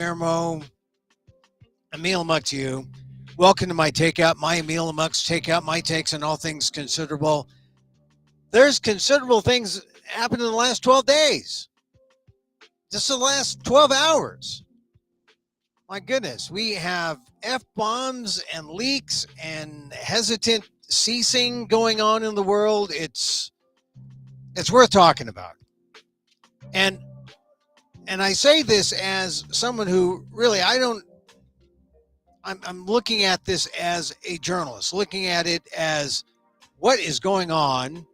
Guillermo, Emil Amok to you. Welcome to my Takeout, my Emil Amok's Takeout, my takes on all things considerable. There's considerable things happened in the last 12 days. Just the last 12 hours. My goodness, we have F-bombs and leaks and hesitant ceasing going on in the world. It's worth talking about. And I say this as someone who really I'm looking at this as a journalist, looking at it as what is going on.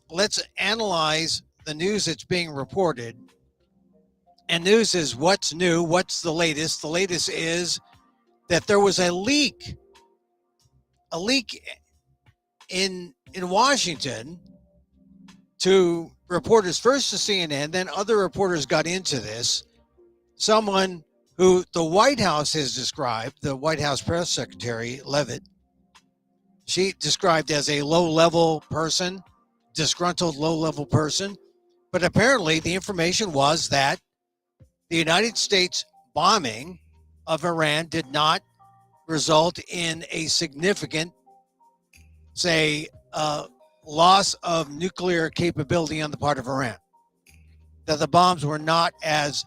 Let's analyze the news that's being reported. And news is what's new, what's the latest. The latest is that there was a leak in Washington to reporters, first to CNN, then other reporters got into this. Someone who the White House has described, the White House press secretary, Levitt, she described as a low-level person, disgruntled low-level person. But apparently the information was that the United States bombing of Iran did not result in a significant, say, loss of nuclear capability on the part of Iran. That the bombs were not as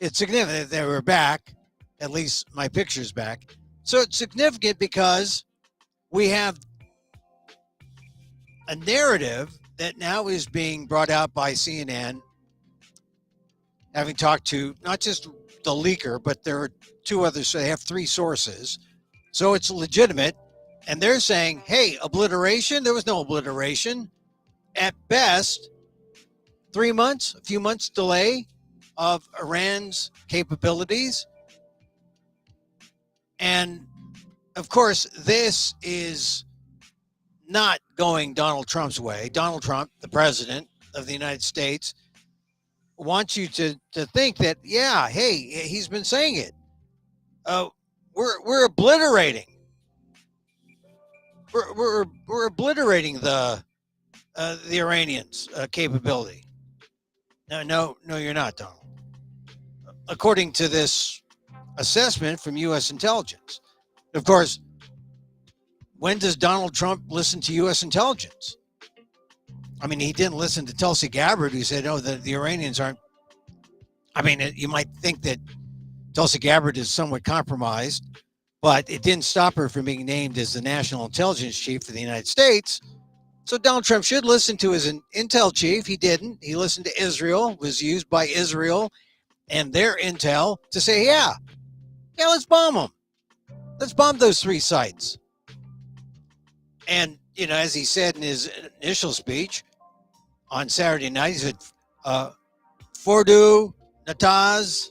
it's significant they were back, at least my picture's back. So it's significant because we have a narrative that now is being brought out by CNN, having talked to not just the leaker, but there are two others. So they have three sources. So it's legitimate. And they're saying, hey, obliteration? There was no obliteration. At best, 3 months, a few months delay of Iran's capabilities. And of course, this is not going Donald Trump's way. Donald Trump, the president of the United States, wants you to think that, yeah, hey, he's been saying it. We're obliterating. We're obliterating the Iranians' capability. No, you're not, Donald. According to this assessment from U.S. intelligence. Of course, when does Donald Trump listen to U.S. intelligence? I mean, he didn't listen to Tulsi Gabbard, who said, oh, the Iranians aren't. I mean, you might think that Tulsi Gabbard is somewhat compromised, but it didn't stop her from being named as the national intelligence chief for the United States. So Donald Trump should listen to his intel chief. He didn't. He listened to Israel, was used by Israel and their intel to say, yeah, let's bomb them. Let's bomb those three sites. And, as he said in his initial speech on Saturday night, he said, Fordo, Natanz,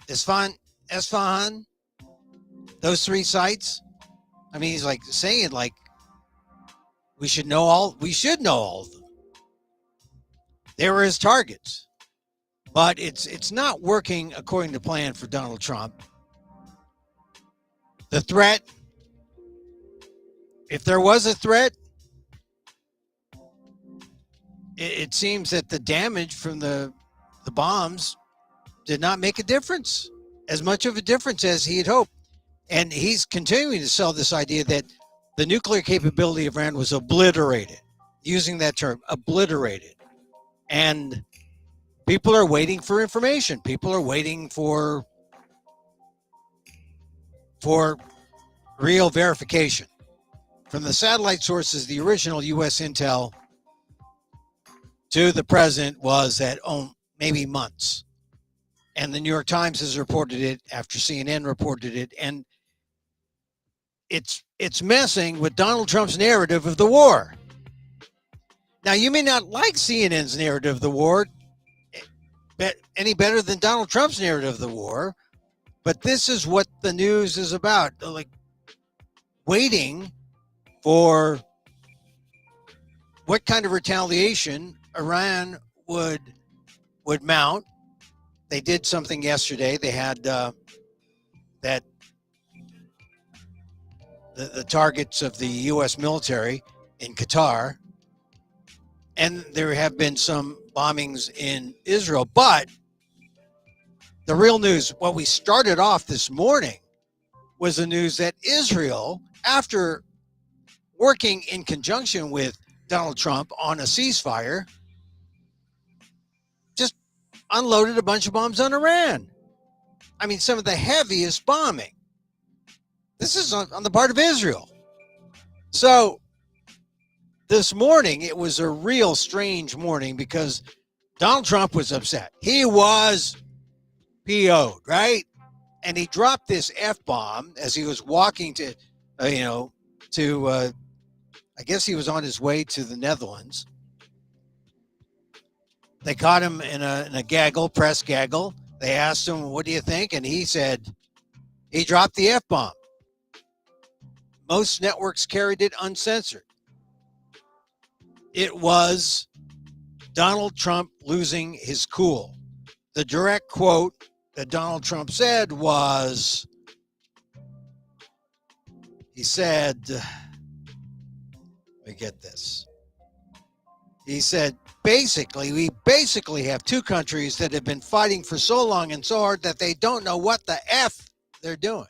Esfahan, those three sites. I mean, he's like saying like, we should know all of them. They were his targets. But it's not working according to plan for Donald Trump. The threat, if there was a threat, it seems that the damage from the bombs did not make a difference, as much of a difference as he had hoped. And he's continuing to sell this idea that the nuclear capability of Iran was obliterated, using that term, obliterated. And people are waiting for information. People are waiting for real verification. From the satellite sources, the original U.S. intel to the president was that maybe months. And the New York Times has reported it after CNN reported it. And it's messing with Donald Trump's narrative of the war. Now, you may not like CNN's narrative of the war any better than Donald Trump's narrative of the war, but this is what the news is about. Like waiting for what kind of retaliation Iran would mount. They did something yesterday. They had that the targets of the U.S. military in Qatar, and there have been some bombings in Israel. But the real news, what we started off this morning, was the news that Israel, after working in conjunction with Donald Trump on a ceasefire, just unloaded a bunch of bombs on Iran. I mean, some of the heaviest bombing. This is on the part of Israel. So this morning, it was a real strange morning because Donald Trump was upset. He was PO'd, right? And he dropped this F-bomb as he was walking to, I guess he was on his way to the Netherlands. They caught him in a gaggle, press gaggle. They asked him, what do you think? And he said, he dropped the F-bomb. Most networks carried it uncensored. It was Donald Trump losing his cool. The direct quote that Donald Trump said was, he said, let me get this. He said, we basically have two countries that have been fighting for so long and so hard that they don't know what the F they're doing.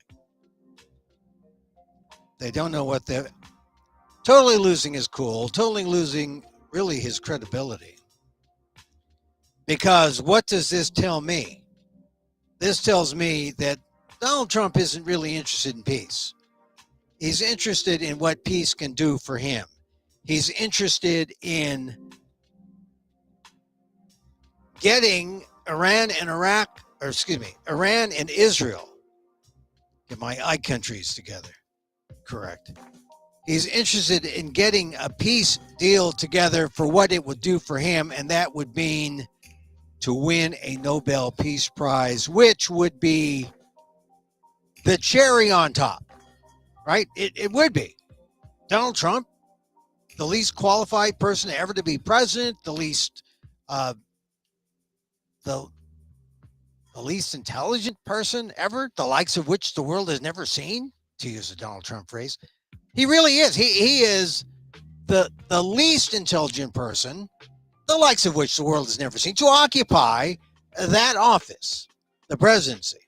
They don't know what they're totally losing his cool, totally losing really his credibility. Because what does this tell me? This tells me that Donald Trump isn't really interested in peace. He's interested in what peace can do for him. He's interested in getting Iran and Israel, get my I countries together, correct. He's interested in getting a peace deal together for what it would do for him, and that would mean to win a Nobel Peace Prize, which would be the cherry on top, right? It would be. Donald Trump, the least qualified person ever to be president, the least intelligent person ever, the likes of which the world has never seen, to use a Donald Trump phrase. He really is. He is the least intelligent person, the likes of which the world has never seen, to occupy that office, the presidency.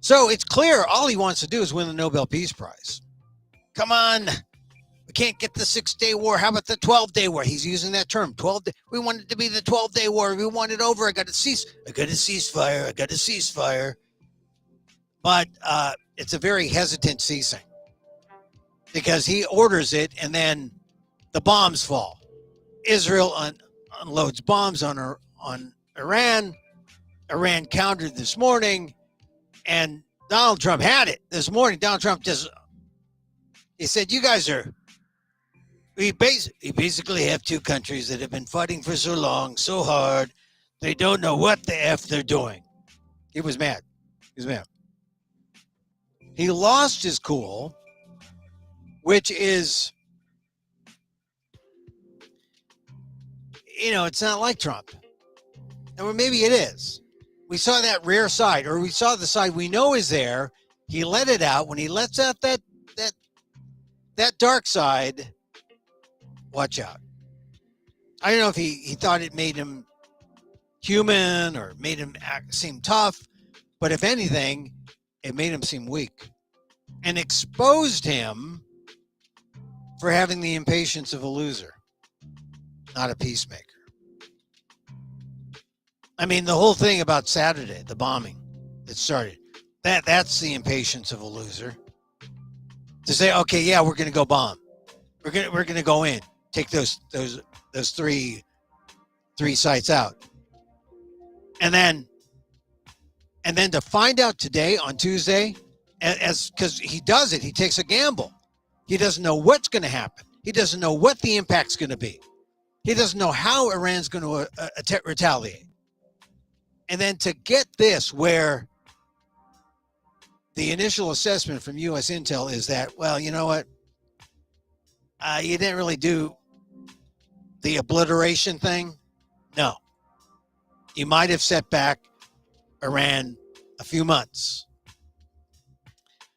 So it's clear all he wants to do is win the Nobel Peace Prize. Come on. We can't get the 6-day war. How about the 12-day war? He's using that term, 12 day. We want it to be the 12-day war. We want it over. I got a ceasefire. But it's a very hesitant ceasing because he orders it and then the bombs fall. Israel unloads bombs on Iran. Iran countered this morning, and Donald Trump had it this morning. Donald Trump he said, you guys we basically have two countries that have been fighting for so long, so hard, they don't know what the F they're doing. He was mad. He lost his cool, which is, it's not like Trump. Or maybe it is. We saw that rare side, or we saw the side we know is there. He let it out. When he lets out that dark side, watch out. I don't know if he thought it made him human or made him seem tough, but if anything, it made him seem weak and exposed him for having the impatience of a loser, not a peacemaker. I mean, the whole thing about Saturday, the bombing that started, that's the impatience of a loser. To say, okay, yeah, we're going to go bomb. We're going to go in, take those three sites out. And then to find out today on Tuesday, because he does it, he takes a gamble. He doesn't know what's going to happen. He doesn't know what the impact's going to be. He doesn't know how Iran's going to retaliate. And then to get this, where the initial assessment from U.S. Intel is that, well, you know what? You didn't really do the obliteration thing. No. You might have set back Iran a few months.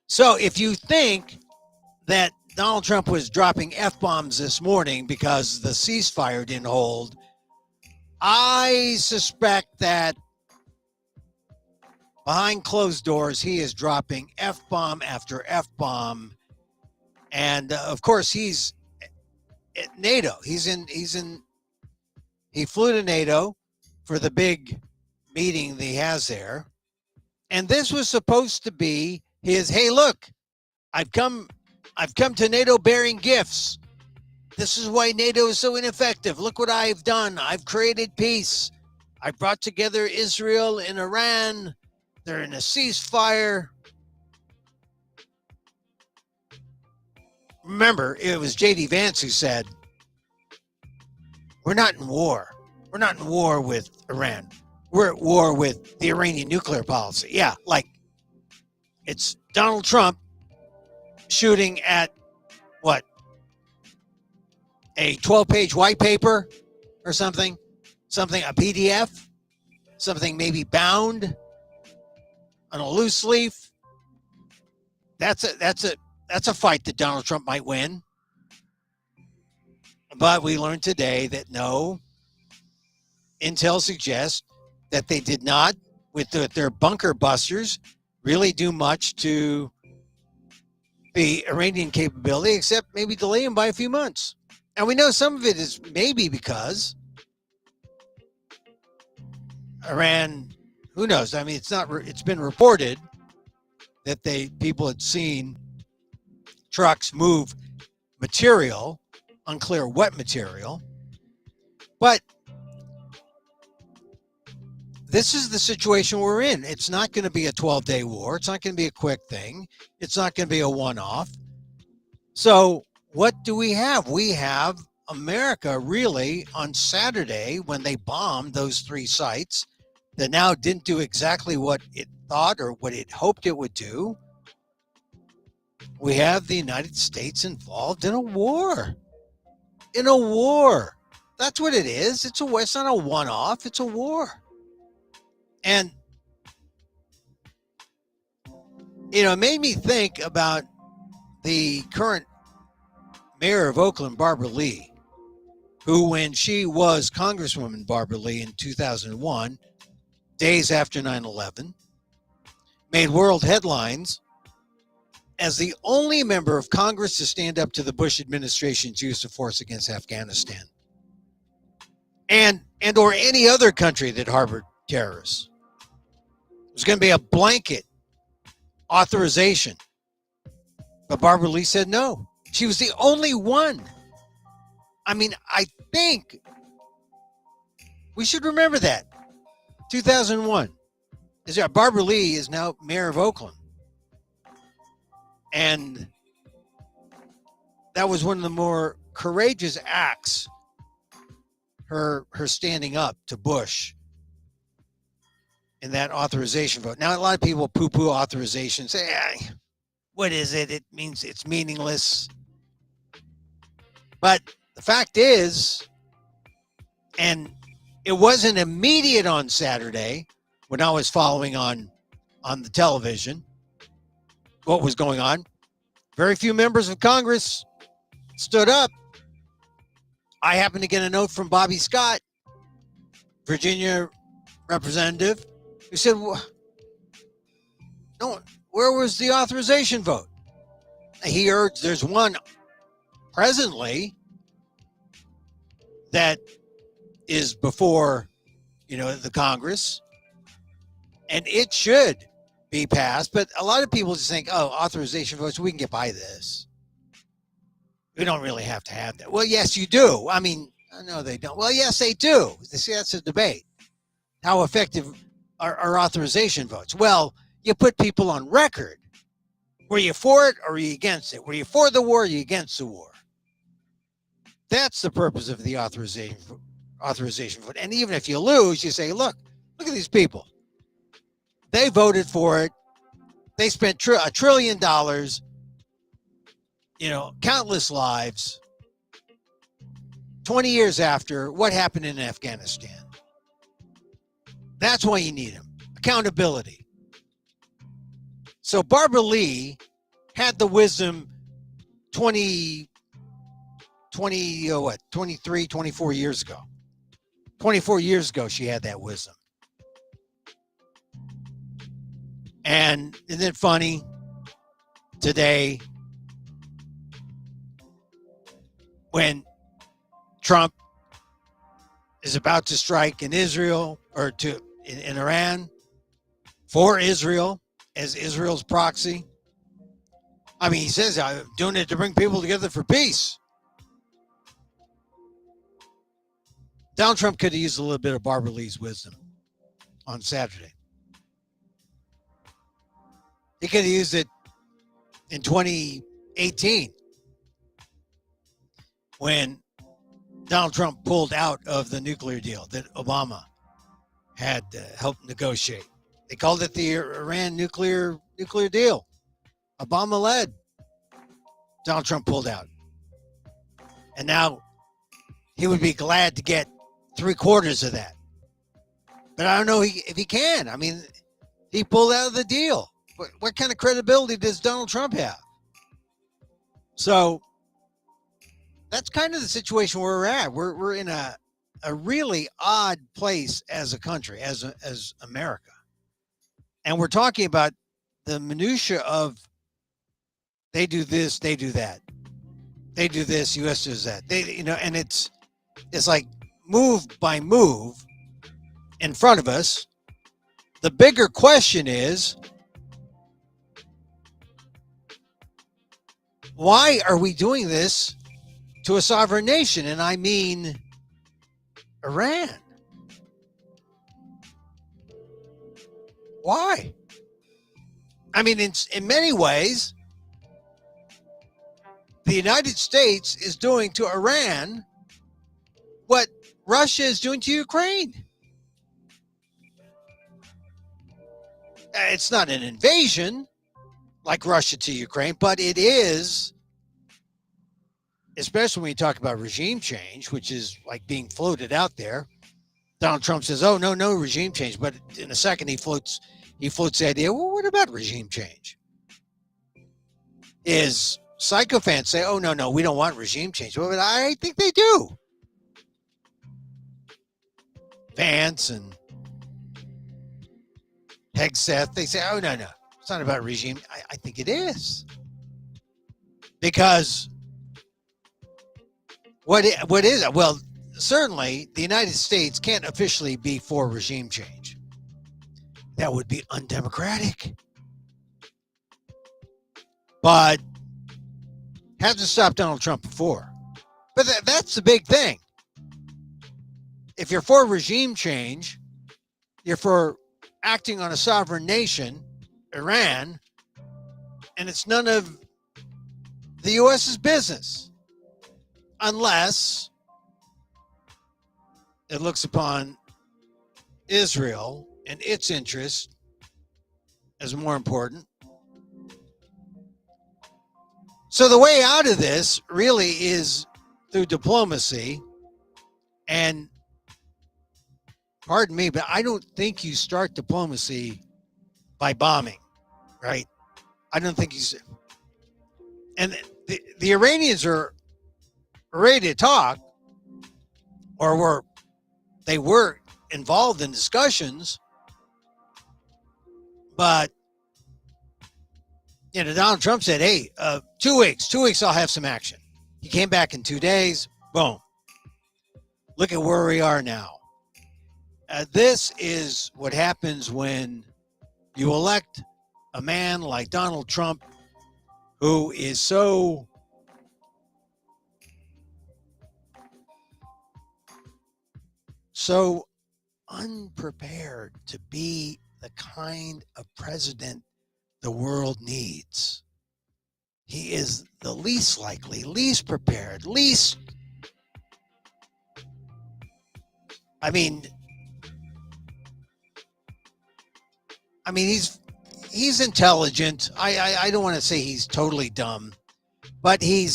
So if you think that Donald Trump was dropping F-bombs this morning because the ceasefire didn't hold, I suspect that behind closed doors, he is dropping F-bomb after F-bomb. And of course, he's at NATO. He flew to NATO for the big meeting that he has there. And this was supposed to be his, hey, look, I've come to NATO bearing gifts. This is why NATO is so ineffective. Look what I've done. I've created peace. I brought together Israel and Iran. They're in a ceasefire. Remember, it was J.D. Vance who said, we're not in war. We're not in war with Iran. We're at war with the Iranian nuclear policy. Yeah, like it's Donald Trump shooting at what? A 12-page white paper or something? Something, a PDF? Something maybe bound on a loose leaf? That's a fight that Donald Trump might win. But we learned today that no, Intel suggests that they did not, with their bunker busters, really do much to the Iranian capability, except maybe delay them by a few months. And we know some of it is maybe because Iran, who knows? I mean, it's been reported that people had seen trucks move material, unclear what material, but this is the situation we're in. It's not going to be a 12-day war. It's not going to be a quick thing. It's not going to be a one-off. So what do we have? We have America really on Saturday when they bombed those 3 sites that now didn't do exactly what it thought or what it hoped it would do. We have the United States involved in a war. In a war. That's what it is. It's not a one-off. It's a war. And, it made me think about the current mayor of Oakland, Barbara Lee, who, when she was Congresswoman Barbara Lee in 2001, days after 9/11, made world headlines as the only member of Congress to stand up to the Bush administration's use of force against Afghanistan and or any other country that harbored terrorists. It was going to be a blanket authorization. But Barbara Lee said no. She was the only one. I mean, I think we should remember that. 2001. Barbara Lee is now mayor of Oakland. And that was one of the more courageous acts, her standing up to Bush in that authorization vote. Now, a lot of people poo-poo authorization, say, what is it? It means it's meaningless. But the fact is, and it wasn't immediate on Saturday when I was following on the television what was going on. Very few members of Congress stood up. I happened to get a note from Bobby Scott, Virginia representative, who said, no, where was the authorization vote? He urged, there's one presently that is before, the Congress, and it should be passed. But a lot of people just think, authorization votes, we can get by this. We don't really have to have that. Well, yes, you do. I mean, no, they don't. Well, yes, they do. See, that's a debate. How effective are authorization votes? Well, you put people on record. Were you for it or were you against it? Were you for the war or were you against the war? That's the purpose of the authorization vote. And even if you lose, you say, look at these people. They voted for it. They spent $1 trillion, countless lives. 20 years after, what happened in Afghanistan? That's why you need him. Accountability. So Barbara Lee had the wisdom 23, 24 years ago. 24 years ago, she had that wisdom. And isn't it funny? Today, when Trump is about to strike in Israel or in Iran for Israel as Israel's proxy. I mean, he says, I'm doing it to bring people together for peace. Donald Trump could have used a little bit of Barbara Lee's wisdom on Saturday. He could have used it in 2018 when Donald Trump pulled out of the nuclear deal that Obama had helped negotiate. They called it the Iran nuclear deal. Obama led. Donald Trump pulled out. And now he would be glad to get 3/4 of that. But I don't know if he can. I mean, he pulled out of the deal. What kind of credibility does Donald Trump have? So that's kind of the situation where we're at. We're in a really odd place as a country, as America. And we're talking about the minutia of they do this, they do that. They do this, U.S. does that. And it's like move by move in front of us. The bigger question is, why are we doing this to a sovereign nation? And I mean Iran. Why? I mean, in many ways, the United States is doing to Iran what Russia is doing to Ukraine. It's not an invasion like Russia to Ukraine, but it is, especially when you talk about regime change, which is like being floated out there. Donald Trump says, oh, no regime change. But in a second, he floats the idea, well, what about regime change? Is psychophants say, oh, no, we don't want regime change. Well, but I think they do. Vance and Hegseth, they say, oh, no, it's not about regime. I think it is. Because what is it? Well, certainly the United States can't officially be for regime change. That would be undemocratic. But hasn't stopped Donald Trump before. But that's the big thing. If you're for regime change, you're for acting on a sovereign nation, Iran, and it's none of the U.S.'s business unless it looks upon Israel and its interests as more important. So the way out of this really is through diplomacy. And pardon me, but I don't think you start diplomacy by bombing, right? I don't think you. And the Iranians are ready to talk, or they were involved in discussions, but Donald Trump said, hey, 2 weeks, I'll have some action. He came back in 2 days. Boom. Look at where we are now. This is what happens when you elect a man like Donald Trump, who is so unprepared to be the kind of president the world needs. He is the least likely, least prepared, he's he's intelligent. I don't want to say he's totally dumb, but he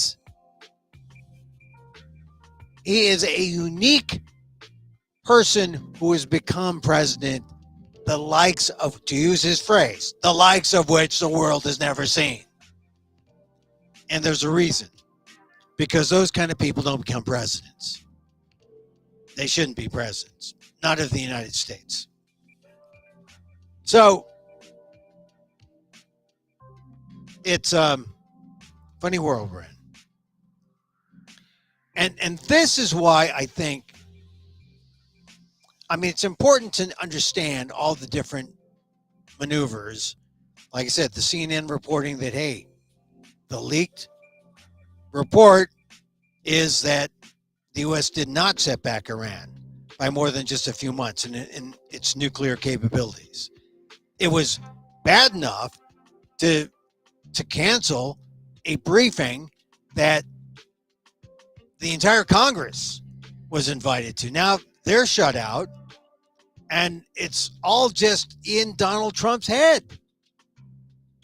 is a unique person who has become president, the likes of, to use his phrase, the likes of which the world has never seen. And there's a reason, because those kind of people don't become presidents. They shouldn't be presidents, not of the United States. So it's funny world we're in. And this is why I think, I mean, it's important to understand all the different maneuvers. Like I said, the CNN reporting that, hey, the leaked report is that the U.S. did not set back Iran by more than just a few months in its nuclear capabilities. It was bad enough to cancel a briefing that the entire Congress was invited to. Now they're shut out, and it's all just in Donald Trump's head.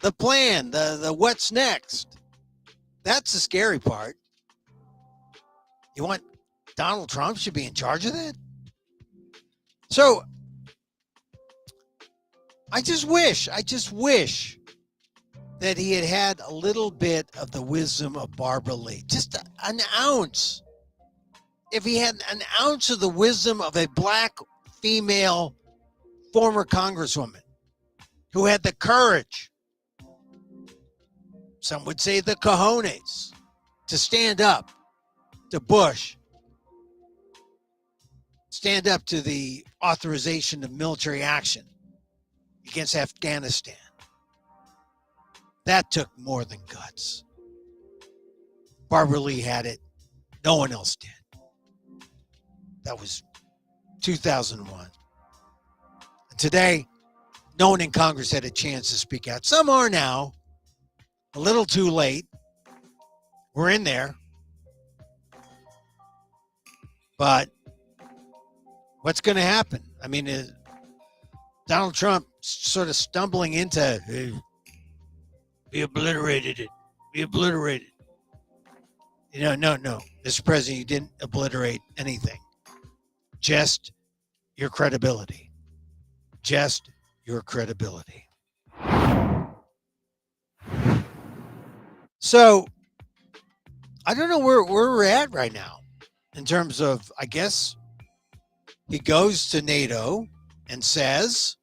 The plan, the what's next. That's the scary part. You want Donald Trump should be in charge of that? So I just wish that he had a little bit of the wisdom of Barbara Lee. Just an ounce. If he had an ounce of the wisdom of a black female former congresswoman who had the courage, some would say the cojones, to stand up to Bush, stand up to the authorization of military action against Afghanistan. That took more than guts. Barbara Lee had it. No one else did. That was 2001. And today, no one in Congress had a chance to speak out. Some are now. A little too late. We're in there. But what's going to happen? I mean, Donald Trump sort of stumbling into, hey, we obliterated it. We obliterated. No. Mr. President, you didn't obliterate anything. Just your credibility. Just your credibility. So, I don't know where we're at right now in terms of, I guess, he goes to NATO and says,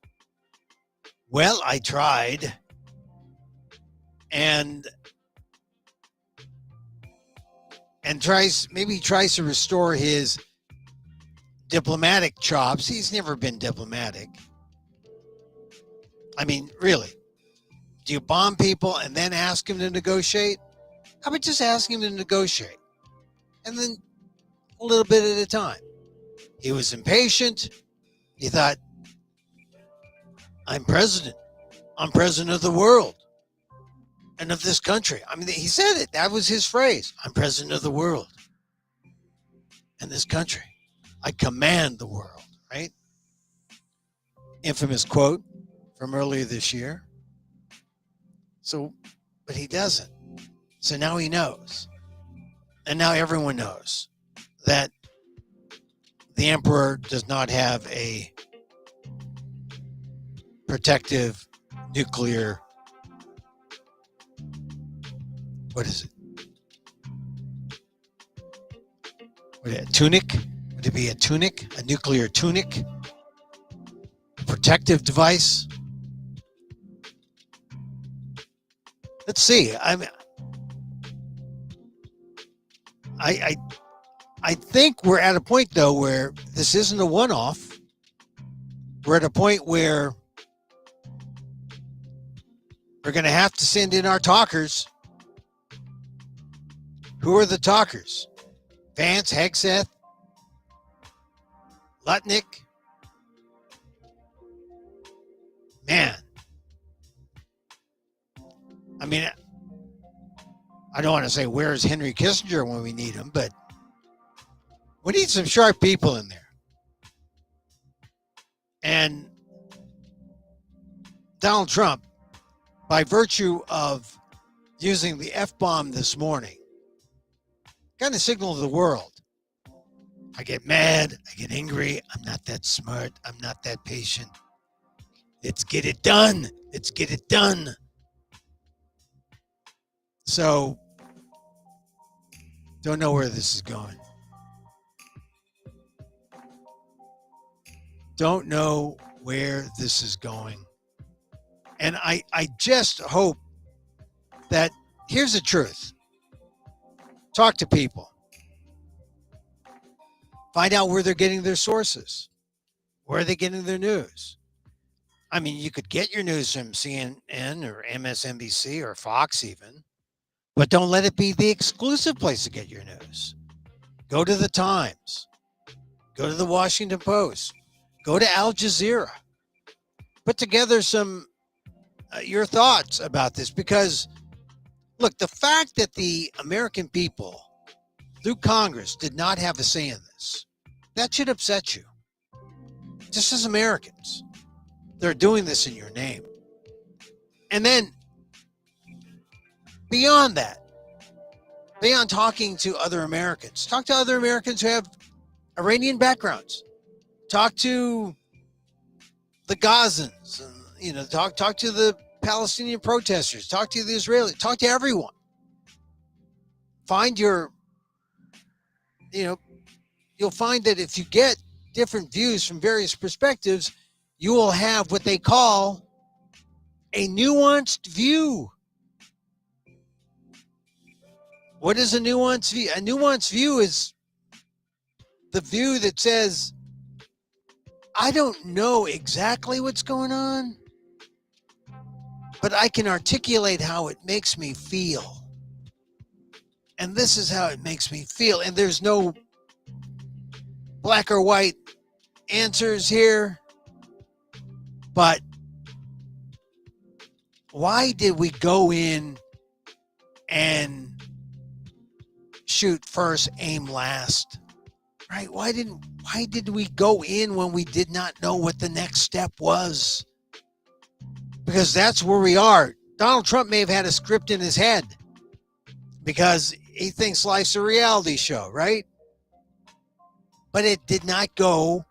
well, I tried. And tries to restore his diplomatic chops. He's never been diplomatic. I mean, really, do you bomb people and then ask him to negotiate? How about just ask him to negotiate? And then a little bit at a time. He was impatient. He thought, I'm president. I'm president of the world and of this country. I mean, he said it. That was his phrase. I'm president of the world and this country. I command the world, right? Infamous quote from earlier this year. So, but he doesn't. So now he knows. And now everyone knows that the emperor does not have a protective nuclear, what is it? A tunic? Would it be a tunic? A nuclear tunic? A protective device? Let's see. I think we're at a point, though, where this isn't a one-off. We're at a point where we're going to have to send in our talkers. Who are the talkers? Vance, Hegseth, Lutnick. Man. I mean, I don't want to say where's Henry Kissinger when we need him, but we need some sharp people in there. And Donald Trump by virtue of using the F-bomb this morning, kind of signal to the world, I get mad, I get angry, I'm not that smart, I'm not that patient. Let's get it done. Let's get it done. So, don't know where this is going. Don't know where this is going. And I just hope that, here's the truth. Talk to people. Find out where they're getting their sources. Where are they getting their news? I mean, you could get your news from CNN or MSNBC or Fox even, but don't let it be the exclusive place to get your news. Go to the Times. Go to the Washington Post. Go to Al Jazeera. Put together some your thoughts about this, because look, the fact that the American people through Congress did not have a say in this, that should upset you. Just as Americans, they're doing this in your name. And then beyond that, beyond talking to other Americans, talk to other Americans who have Iranian backgrounds. Talk to the Gazans, talk to the Palestinian protesters, talk to the Israelis, talk to everyone. Find you'll find that if you get different views from various perspectives, you will have what they call a nuanced view. What is a nuanced view? A nuanced view is the view that says, I don't know exactly what's going on, but I can articulate how it makes me feel. And this is how it makes me feel. And there's no black or white answers here. But why did we go in and shoot first, aim last? Right? Why did we go in when we did not know what the next step was? Because that's where we are. Donald Trump may have had a script in his head because he thinks life's a reality show, right? But it did not go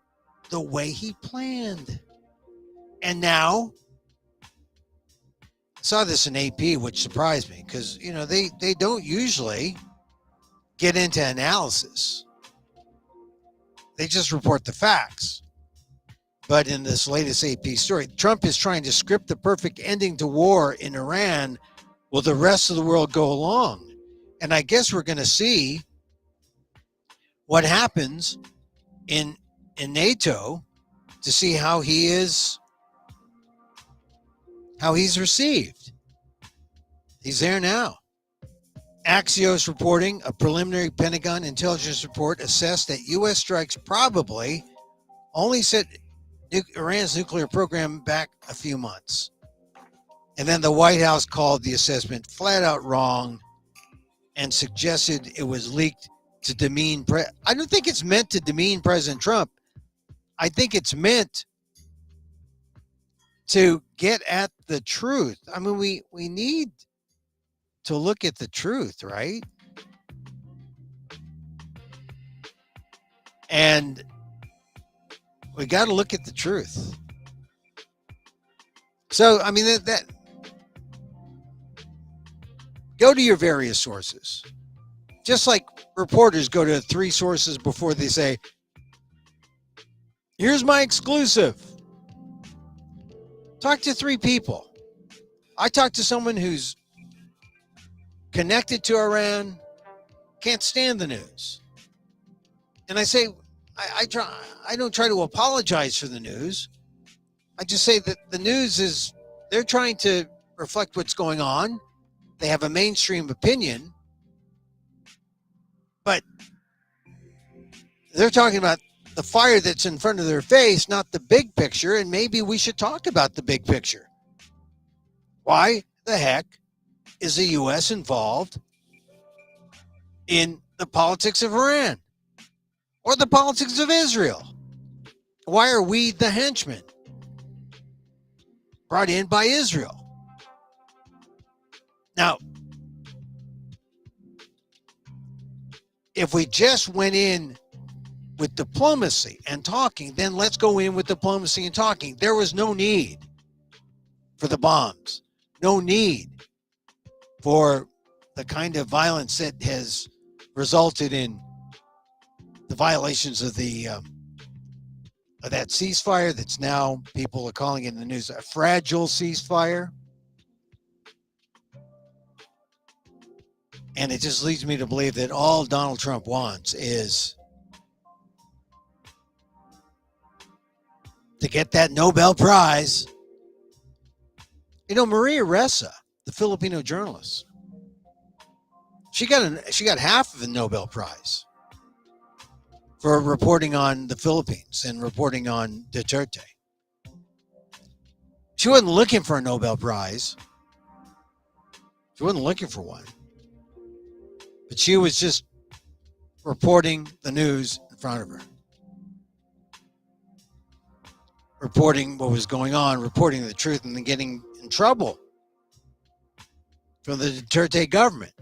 the way he planned. And now, I saw this in AP, which surprised me because, they don't usually get into analysis. They just report the facts. But in this latest AP story, Trump is trying to script the perfect ending to war in Iran. Will the rest of the world go along? And I guess we're going to see what happens in NATO to see how he's received. He's there now. Axios reporting a preliminary Pentagon intelligence report assessed that U.S. strikes probably only set Iran's nuclear program back a few months. And then the White House called the assessment flat out wrong and suggested it was leaked to demean. I don't think it's meant to demean President Trump. I think it's meant to get at the truth. I mean, we need to look at the truth, right? And we got to look at the truth. So, I mean, that go to your various sources. Just like reporters go to 3 sources before they say, here's my exclusive. Talk to 3 people. I talked to someone who's connected to Iran, can't stand the news. And I say, I don't try to apologize for the news. I just say that the news is, they're trying to reflect what's going on. They have a mainstream opinion, but they're talking about the fire that's in front of their face, not the big picture. And maybe we should talk about the big picture. Why the heck is the U.S. involved in the politics of Iran or the politics of Israel? Why are we the henchmen brought in by Israel? Now, if we just went in with diplomacy and talking, then let's go in with diplomacy and talking. There was no need for the bombs, no need for the kind of violence that has resulted in the violations of that ceasefire. That's now people are calling it in the news a fragile ceasefire. And it just leads me to believe that all Donald Trump wants is to get that Nobel Prize. You know, Maria Ressa, the Filipino journalist, she got half of the Nobel Prize for reporting on the Philippines and reporting on Duterte. She wasn't looking for a Nobel Prize. She wasn't looking for one. But she was just reporting the news in front of her. Reporting what was going on, reporting the truth, and then getting in trouble from the Duterte government.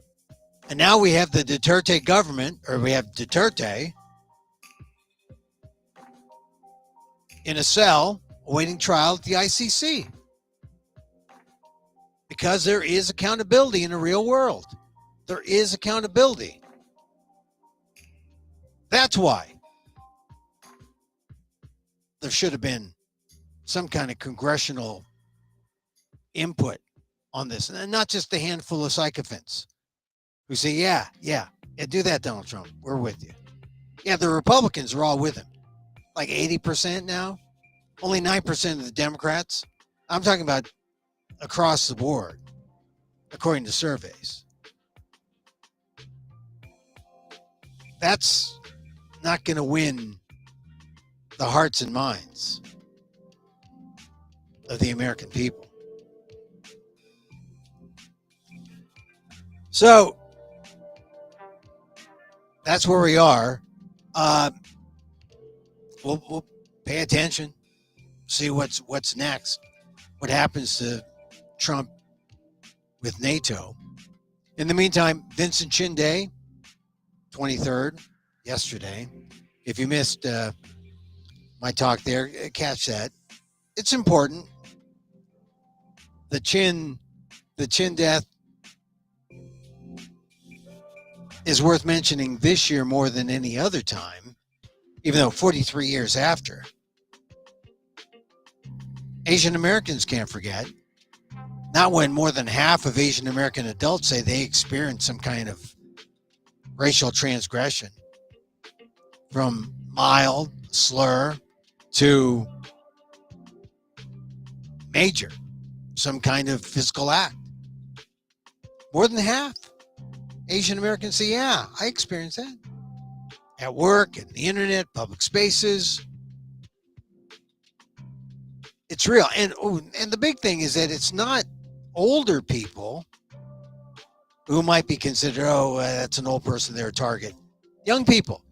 And now we have the Duterte government, or we have Duterte in a cell awaiting trial at the ICC. Because there is accountability in the real world. There is accountability. That's why there should have been some kind of congressional input on this. And not just a handful of sycophants who say, yeah, do that, Donald Trump. We're with you. Yeah, the Republicans are all with him. Like 80% now. Only 9% of the Democrats. I'm talking about across the board, according to surveys. That's not going to win the hearts and minds of the American people. So that's where we are. We'll pay attention, see what's next, what happens to Trump with NATO. In the meantime, Vincent Chin Day, 23rd, yesterday. If you missed my talk there, catch that. It's important. The chin death is worth mentioning this year more than any other time, even though 43 years after. Asian Americans can't forget. Not when more than half of Asian American adults say they experienced some kind of racial transgression, from mild slur to major, some kind of physical act. More than half Asian Americans say, yeah, I experienced that at work, and the internet, public spaces. It's real. And the big thing is that it's not older people who might be considered, that's an old person, they're a target. Young people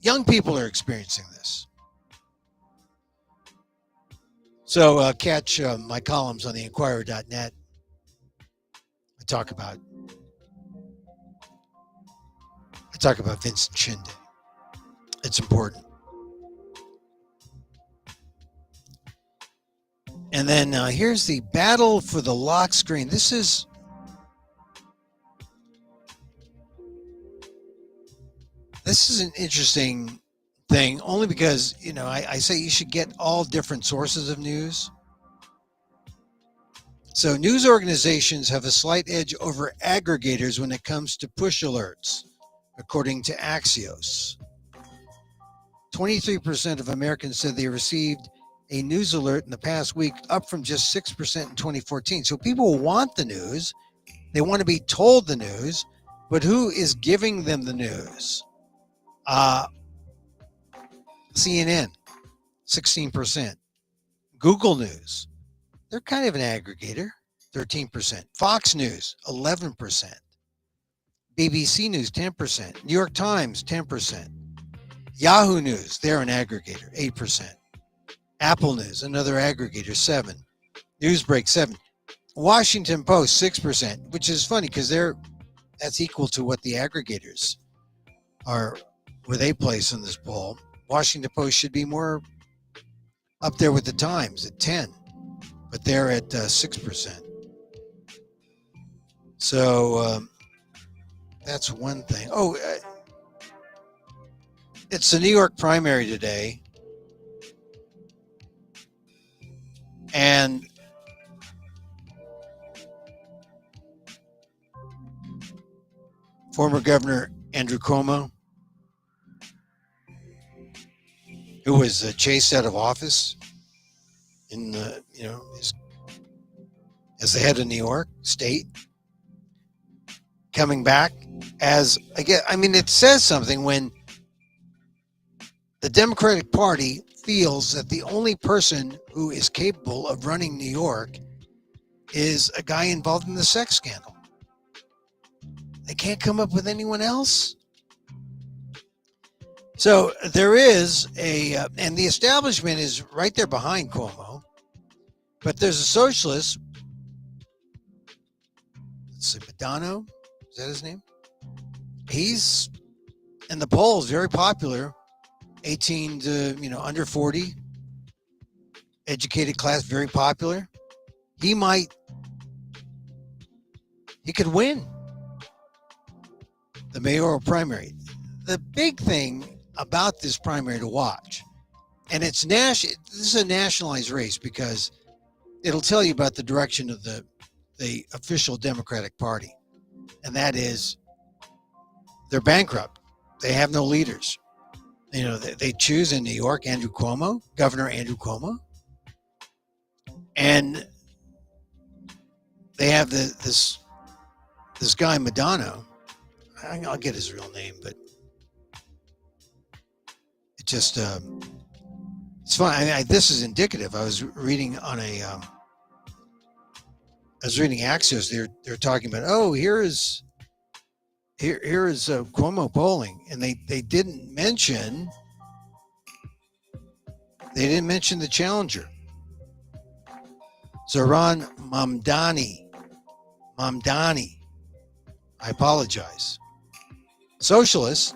are experiencing this. So catch my columns on theinquirer.net. I talk about Vincent Chin Day. It's important. And then here's the battle for the lock screen. This is an interesting thing, only because, I say you should get all different sources of news. So news organizations have a slight edge over aggregators when it comes to push alerts, according to Axios. 23% of Americans said they received a news alert in the past week, up from just 6% in 2014. So people want the news. They want to be told the news, but who is giving them the news? CNN, 16%. Google News, they're kind of an aggregator, 13%. Fox News, 11%. BBC News, 10%. New York Times, 10%. Yahoo News, they're an aggregator, 8%. Apple News, another aggregator, 7%. Newsbreak, 7%. Washington Post 6%, which is funny because that's equal to what the aggregators are, where they place in this poll. Washington Post should be more up there with the Times at 10, but they're at 6%. So that's one thing. Oh, it's the New York primary today, and former Governor Andrew Cuomo, who was chased out of office in the, as the head of New York State, coming back as, again, I mean, it says something when the Democratic Party feels that the only person who is capable of running New York is a guy involved in the sex scandal. They can't come up with anyone else. So there is and the establishment is right there behind Cuomo, but there's a socialist, let's see, Madano, is that his name? He's in the polls, very popular, 18 to, under 40, educated class, very popular. He could win the mayoral primary. The big thing about this primary to watch, and this is a nationalized race because it'll tell you about the direction of the official Democratic Party, and that is they're bankrupt. They have no leaders. They choose in New York Governor Andrew Cuomo, and they have this guy Madano. I'll get his real name, but it just it's fun. I mean, this is indicative. I was reading Axios. They're talking about, oh, here is Cuomo polling, and they didn't mention the challenger, Zohran Mamdani. I apologize. Socialist.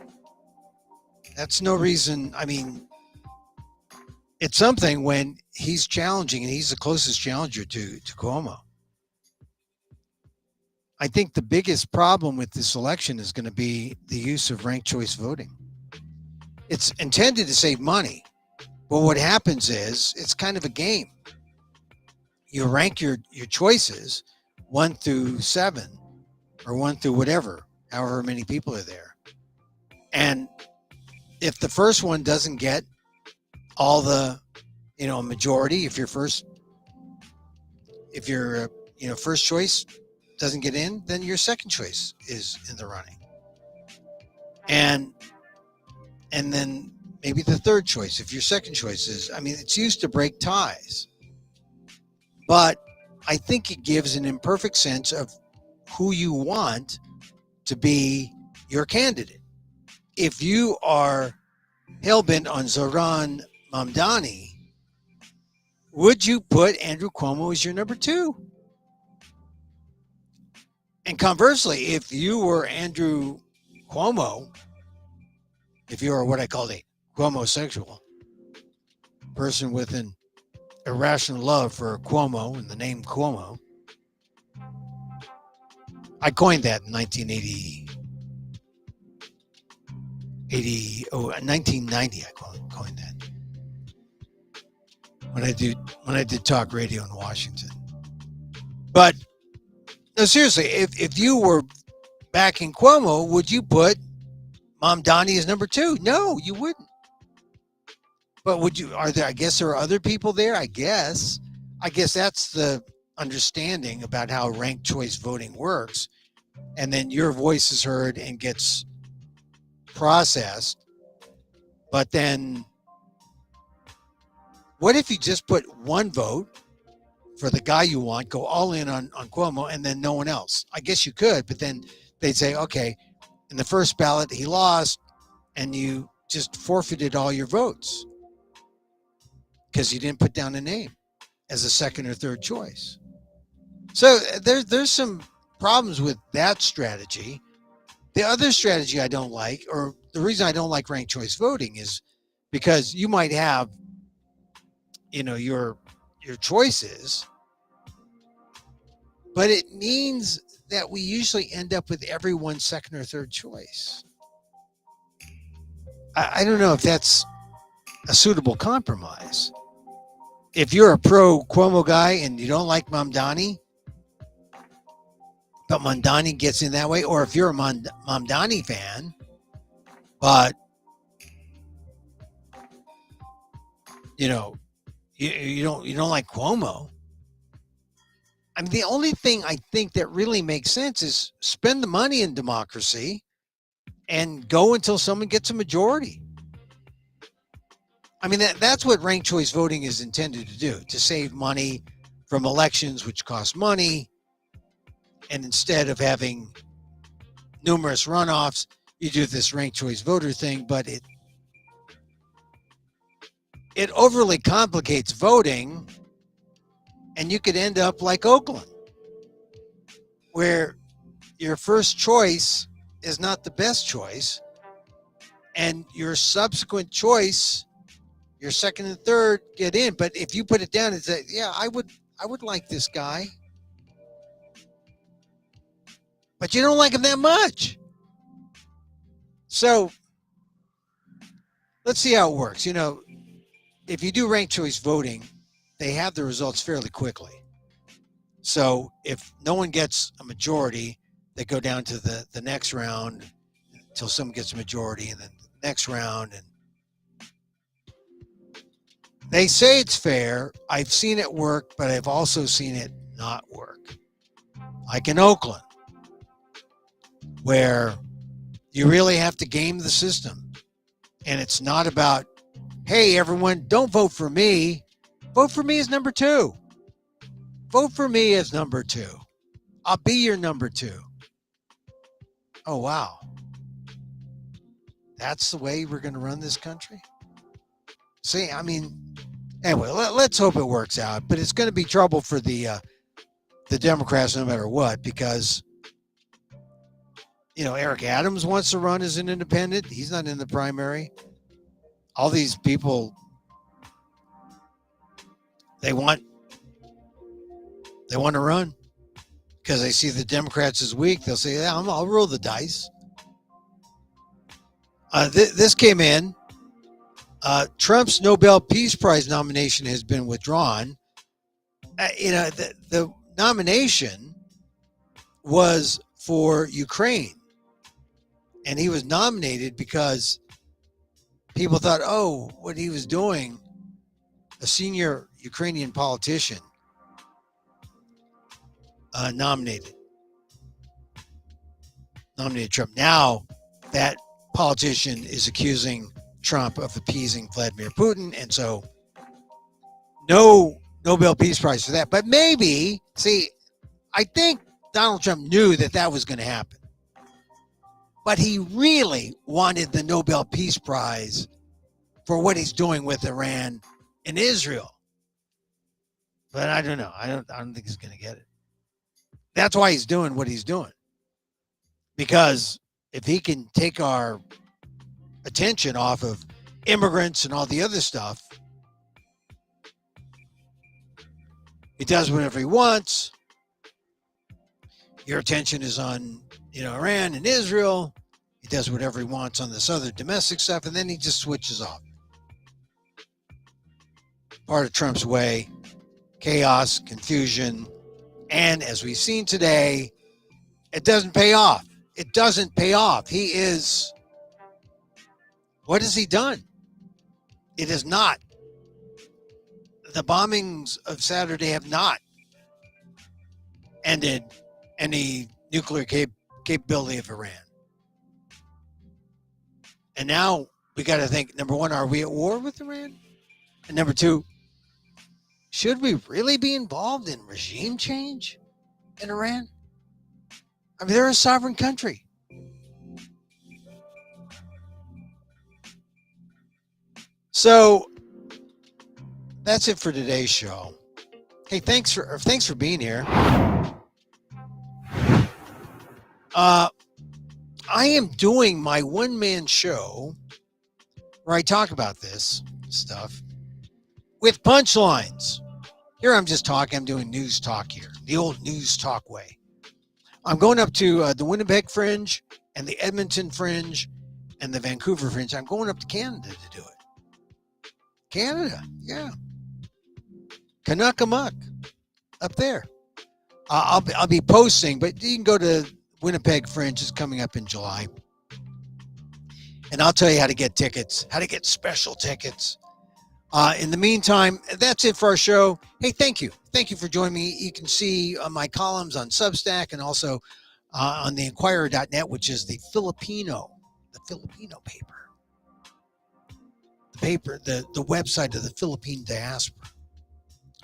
That's no reason. I mean, it's something when he's challenging, and he's the closest challenger to Cuomo. I think the biggest problem with this election is going to be the use of ranked choice voting. It's intended to save money, but what happens is it's kind of a game. You rank your choices 1 through 7 or 1 through whatever, however many people are there. And if the first one doesn't get all the, majority, if your first choice doesn't get in, then your second choice is in the running. And then maybe the third choice, if your second choice is, it's used to break ties. But I think it gives an imperfect sense of who you want to be your candidate. If you are hell-bent on Zohran Mamdani, would you put Andrew Cuomo as your number 2? And conversely, if you were Andrew Cuomo, if you are what I call a Cuomo-sexual, person with an irrational love for Cuomo and the name Cuomo, I coined that in 1990. I coined that when I did talk radio in Washington. But no, seriously, if you were backing Cuomo, would you put Mamdani as number 2? No, you wouldn't. But would you? I guess there are other people there. I guess that's the understanding about how ranked choice voting works. And then your voice is heard and gets processed. But then what if you just put one vote for the guy you want, go all in on Cuomo, and then no one else? I guess you could, but then they'd say, okay, in the first ballot he lost, and you just forfeited all your votes because you didn't put down a name as a second or third choice. So there's some problems with that strategy. The other strategy I don't like, or the reason I don't like ranked choice voting, is because you might have, your choices, but it means that we usually end up with everyone's second or third choice. I don't know if that's a suitable compromise. If you're a pro Cuomo guy and you don't like Mamdani, but Mamdani gets in that way, or if you're a Mamdani fan, but you know you don't like Cuomo. I mean, the only thing I think that really makes sense is spend the money in democracy and go until someone gets a majority. I mean, that's what ranked choice voting is intended to do, to save money from elections, which cost money. And instead of having numerous runoffs, you do this ranked choice voter thing, but it overly complicates voting, and you could end up like Oakland, where your first choice is not the best choice, and your subsequent choice, your second and third, get in. But if you put it down and say, yeah, I would like this guy, but you don't like him that much. So let's see how it works. If you do ranked choice voting, they have the results fairly quickly. So if no one gets a majority, they go down to the next round until someone gets a majority, and then the next round. And they say it's fair. I've seen it work, but I've also seen it not work. Like in Oakland, where you really have to game the system. And it's not about, hey, everyone, don't vote for me. Vote for me as number two. Vote for me as number two. I'll be your number two. Oh, wow. That's the way we're going to run this country? See, I mean, anyway, let's hope it works out. But it's going to be trouble for the Democrats no matter what, because, Eric Adams wants to run as an independent. He's not in the primary. All these people, they want to run because they see the Democrats as weak. They'll say, yeah, I'll roll the dice. This came in. Trump's Nobel Peace Prize nomination has been withdrawn. The nomination was for Ukraine. And he was nominated because people thought, oh, what he was doing, a senior Ukrainian politician nominated Trump. Now that politician is accusing Trump of appeasing Vladimir Putin, and so no Nobel Peace Prize for that. But maybe, see, I think Donald Trump knew that was going to happen. But he really wanted the Nobel Peace Prize for what he's doing with Iran and Israel. But I don't know. I don't think he's going to get it. That's why he's doing what he's doing. Because if he can take our attention off of immigrants and all the other stuff, he does whatever he wants. Your attention is on, Iran and Israel. He does whatever he wants on this other domestic stuff, and then he just switches off. Part of Trump's way, chaos, confusion, and as we've seen today, it doesn't pay off. It doesn't pay off. What has he done? It is not. The bombings of Saturday have not ended any nuclear capability of Iran. And now we got to think, number one, are we at war with Iran? And number two, should we really be involved in regime change in Iran? I mean, they're a sovereign country. So that's it for today's show. Hey, thanks for being here. I am doing my one-man show where I talk about this stuff with punchlines. Here I'm just talking. I'm doing news talk here, the old news talk way. I'm going up to the Winnipeg Fringe and the Edmonton Fringe and the Vancouver Fringe. I'm going up to Canada to do it. Canada, yeah. Canuck Amok up there. I'll be posting, but you can go to Winnipeg Fringe. It's coming up in July. And I'll tell you how to get tickets, how to get special tickets. In the meantime, that's it for our show. Hey, thank you. Thank you for joining me. You can see my columns on Substack and also on the Inquirer.net, which is the Filipino paper. The paper, the website of the Philippine diaspora.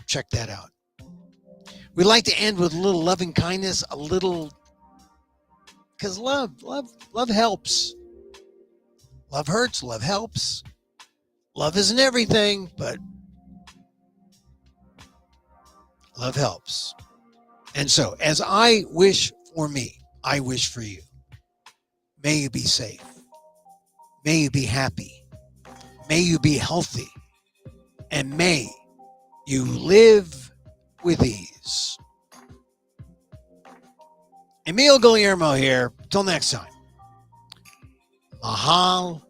Check that out. We like to end with a little loving kindness, a little, because love helps. Love hurts, love helps. Love isn't everything, but love helps. And so, as I wish for me, I wish for you. May you be safe. May you be happy. May you be healthy. And may you live with ease. Emil Guillermo here. Till next time. Mahal